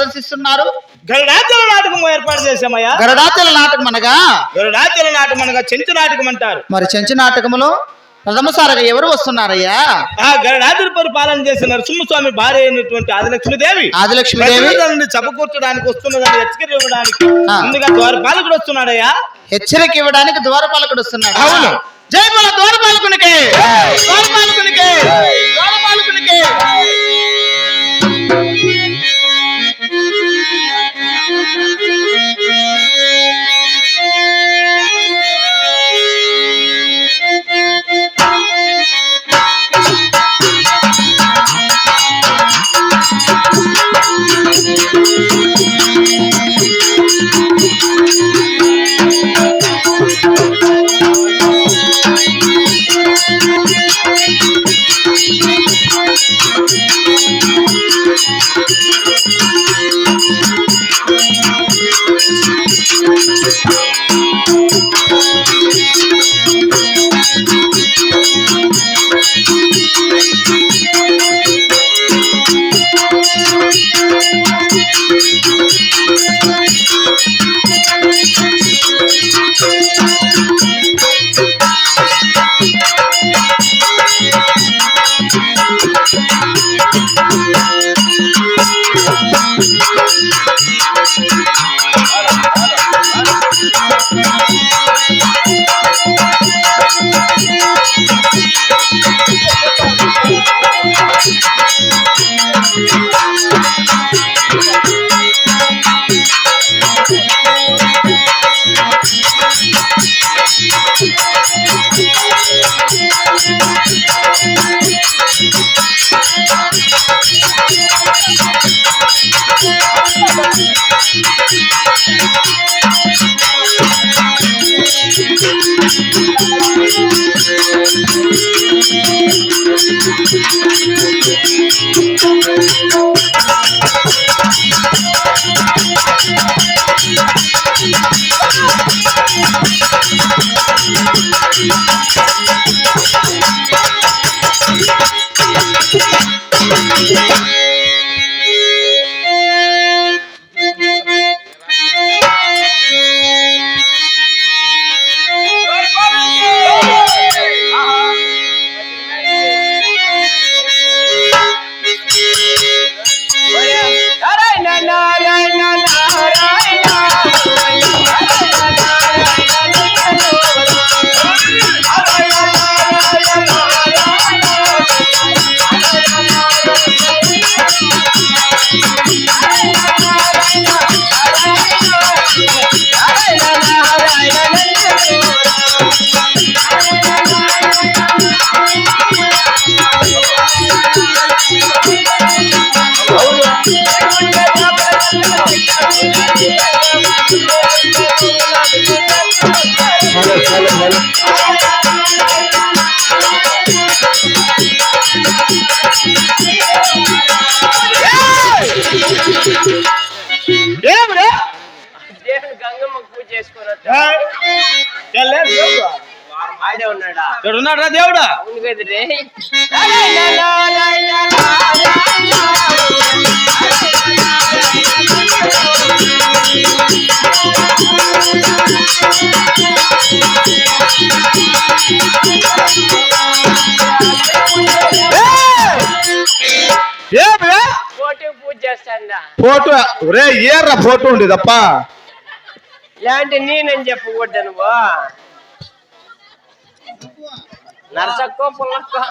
ప్రదర్శిస్తున్నారు? గరుడాచల నాటకం ఏర్పాటు చేశామయ్యా. గరుడాచల నాటకం అనగా? గరుడాచల నాటకం అనగా చెంచు నాటకం అంటారు. మరి చెంచు నాటకములో ప్రథమసారిగా ఎవరు వస్తున్నారయ్యా? ఆ గరుడాచల పరిపాలన చేసిన నరసింహస్వామి భార్య అయినటువంటి ఆదిలక్ష్మీదేవి చపకూర్చడానికి వస్తున్నదని హెచ్చరిక ఇవ్వడానికి ముందుగా ద్వారపాలకుడు వస్తున్నాడయ్యా. హెచ్చరిక ఇవ్వడానికి ద్వారపాలకుడు వస్తున్నాడు. అవును. జై బల ద్వారపాలకునికి, ద్వారపాలకునికి, ద్వారపాలకునికి. ఉన్నాడా దేవుడా? ఫోటో రే ఏర్రా ఫోటో ఉండేదప్ప ఇలాంటి నేనని చెప్పకూడదు నువ్వు నరసక్కో పుల్లక్కో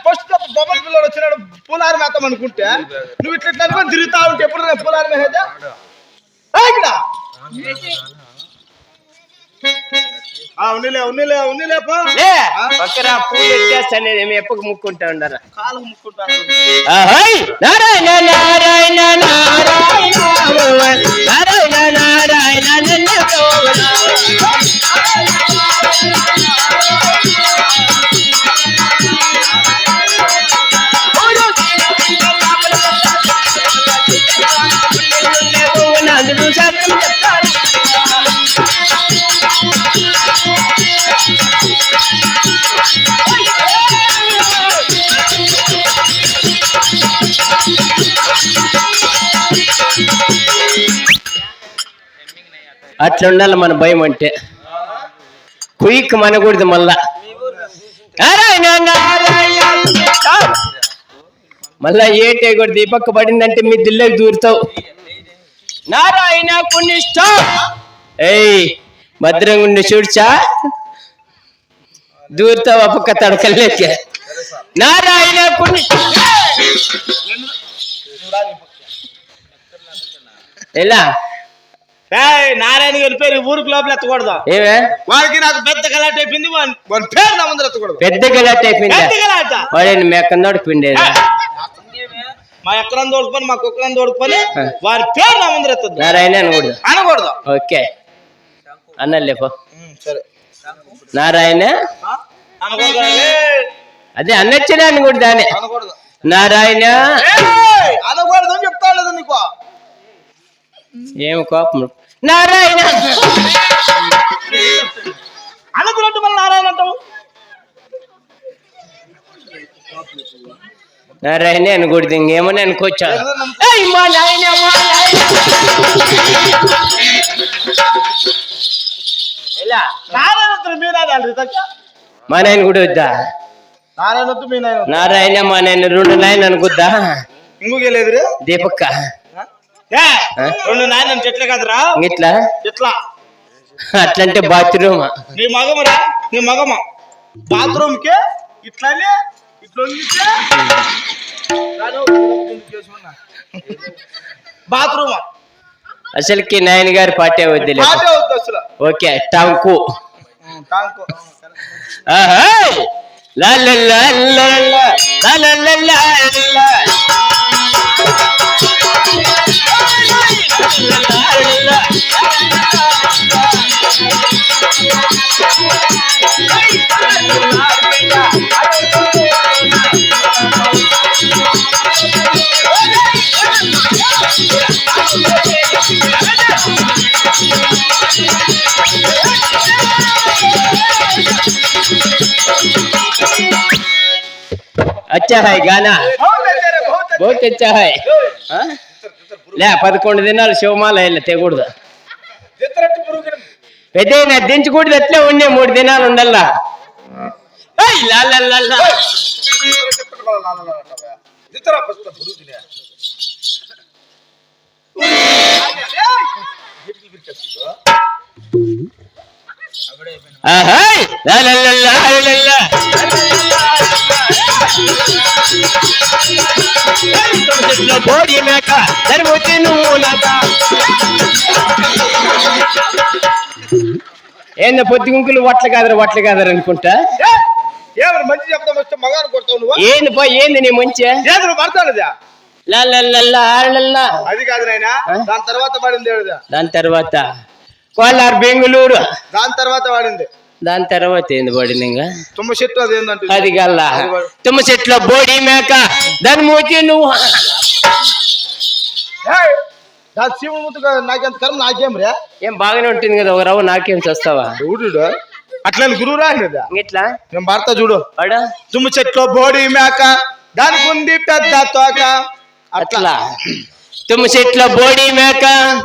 ఫస్ట్ బొమ్మల పిల్లలు వచ్చినాడు పూలారి మేతం అనుకుంటే నువ్వు ఇట్లా అనుకుని తిరుగుతా ఉంటే ఎప్పుడు పూలారి మేత ఇక్కడ పూలు ఎట్టేస్తాను ఎప్పకు ముక్కుంటా ఉండరా కాలు ముక్కుంటాను నారాయణ నారాయణ నారాయణ నారాయణ నారాయణ అట్లా ఉండాలి మన భయం అంటే. కుయిక్ మనకూడదు మళ్ళా. నారాయణ నారాయణ మళ్ళా ఏటే కూడా దీపక్క పడిందంటే మీ దిల్లోకి దూరుతావు. నారాయణ పుణ్యష్ట ఏయ్ భద్రంగా ఉండి చూడ్చా దూరుతావు ఆ పక్క తడకలేక. నారాయణ పుణ్యష్ట ఎలా నారాయణ గారి పేరు ఊరికి లోపల ఎత్తకూడదు. ఏమే వాడికి నాకు పెద్ద గలాట అయిపోయింది. వాడి పేరు నా ముందర ఎత్తకూడదు. పెద్ద గలాట అయిపోయింది. పెద్ద గలాట వాడేది మేకందోడు పిండేది. మా ఎక్కడం తోడుకొని మా కుక్కలను తోడుకొని వారి పేరు నా ముందర ఎత్తద్దు. నారాయణ అనకూడదు. అనకూడదు. ఓకే అన్నలేపో. సరే నారాయణ అనకూడదు. అదే అన్నచ్చడానికి కూడా దానే అనకూడదు. నారాయణ అనకూడదు అని చెప్తా లేదు నీకు. ఏం కోపం. నారాయణ అనుకున్నట్టు మళ్ళీ నారాయణ అంటావు. నారాయణ అనకూడదు. ఇంకేమని అనుకోవచ్చా. ఎలా నారాయణ మీ నాయన మా నాయన కూడా వద్దా. నారాయణ మీ నాయన నారాయణ మా నాయన రెండు నాయన అనుకుద్దా. ఇంకొకే లేదు దీపక్క రెండు నాయన చెట్లే కదరా ఇట్లా ఇట్లా అట్లంటే బాత్రూమ్. నీ మగమరా నీ మగమ బాత్రూమ్ కే ఇట్లానే ఇట్లా బాత్రూమ్ అసలుకి నాయన గారి పాటే వద్దులే. అసలు ఓకే టాంకు. టాంకు లా లా లా లా లా లా లా లా లా. अच्छा है गाना बहुत अच्छा है. లే 11 దినాలు శివమాల తెగకూడదు. పెద్దయినా దించకూడదు. అట్లే ఉండే 3 దినాలు ఉండల్లా. ఏందో పొద్దు గుంకులు వట్ల కాదరు అనుకుంటా. ఏమన్నా మంచి చెప్తాం వస్తే మగాను కొడతావు నువ్వు. ఏంది పో ఏంది నీ మంచి పడతాడుదా. అది కాదు నాయన. దాని తర్వాత పడింది. దాని తర్వాత కోలార్ బెంగళూరు. దాని తర్వాత వాడింది. దాని తర్వాత ఏంది పడింది ఇంకా తుమ్మ చెట్టు. అది ఏంటంటే అది గల్లా తుమ్మ చెట్లో బోడి మేక దాని మూతి నువ్వు. దాని శివుడు ముందుగా నాకెంత కర్మ నాకేం రే. ఏం బాగానే ఉంటుంది కదా ఒక రవ్వ నాకేం చేస్తావా. చూడు అట్లా గురువు రాలేదా. ఇట్లా మేము భర్త చూడు. వాడా తుమ్మ చెట్లో బోడి మేక దానికి ఉంది పెద్ద తోక. అట్లా తుమ్మ చెట్లో బోడి మేక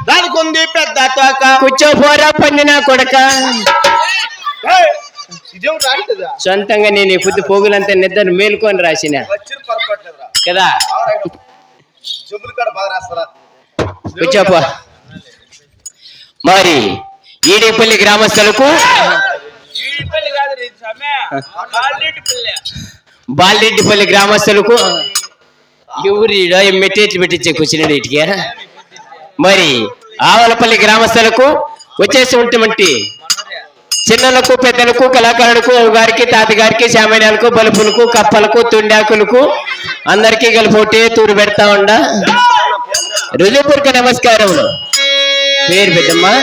దానికి ఉంది పెద్ద తోక. కూర్చోపోరా పందిన కొడక. ఇదేం రాలేదా. సొంతంగా నేను ఈ పొద్దు పోగులంతా నిద్ర మేలుకొని రాసిన కదా. కూర్చోపో. మరి ఈడేపల్లి గ్రామస్తులకు బాలరెడ్డిపల్లి గ్రామస్తులకు ఎవరు మెట్టేట్లు పెట్టించే కూర్చున్నాడు ఇటుకి. మరి ఆవలపల్లి గ్రామస్తులకు వచ్చేసి ఉన్నటువంటి చిన్నలకు పెద్దలకు కళాకారులకు గారికి తాతగారికి శామణ్యాలకు బలుపులకు కప్పలకు తుండాకులకు అందరికీ కలిపి ఒకటే తూరు పెడతా ఉండ. హృదయపూర్వక నమస్కారములు. పేరు పెద్దమ్మా.